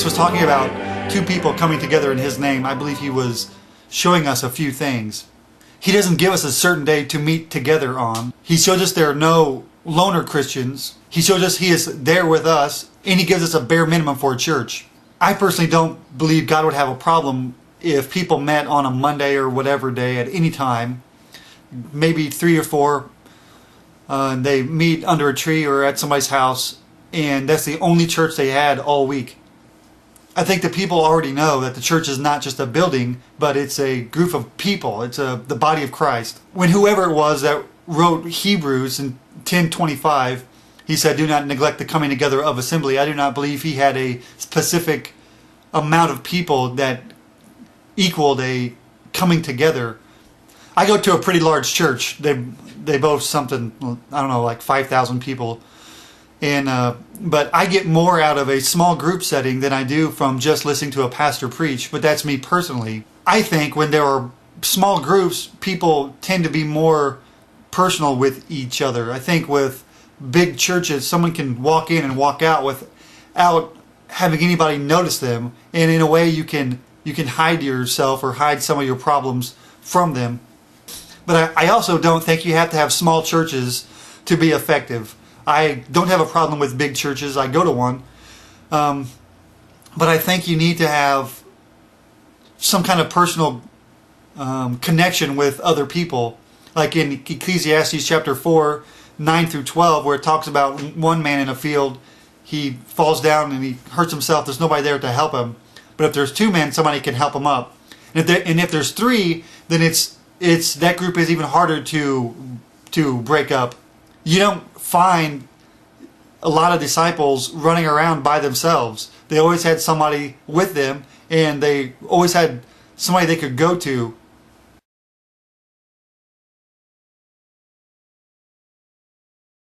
was talking about two people coming together in His name, I believe He was showing us a few things. He doesn't give us a certain day to meet together on. He shows us there are no loner Christians. He shows us He is there with us, and He gives us a bare minimum for a church. I personally don't believe God would have a problem if people met on a Monday or whatever day at any time, maybe 3 or 4, and they meet under a tree or at somebody's house, and that's the only church they had all week. I think the people already know that the church is not just a building, but it's a group of people. It's the body of Christ. When whoever it was that wrote Hebrews in 10:25, he said, "Do not neglect the coming together of assembly." I do not believe he had a specific amount of people that equaled a coming together. I go to a pretty large church. They boast something, I don't know, like 5,000 people. And but I get more out of a small group setting than I do from just listening to a pastor preach. But that's me personally. I think when there are small groups, people tend to be more personal with each other. I think with big churches, someone can walk in and walk out without having anybody notice them, and in a way you can hide yourself or hide some of your problems from them. But I also don't think you have to have small churches to be effective. I don't have a problem with big churches. I go to one. But I think you need to have some kind of personal connection with other people. Like in Ecclesiastes chapter 4, 9 through 12, where it talks about one man in a field, he falls down and he hurts himself. There's nobody there to help him. But if there's 2 men, somebody can help him up. And if there's 3, then it's that group is even harder to break up. You don't find a lot of disciples running around by themselves. They always had somebody with them, and they always had somebody they could go to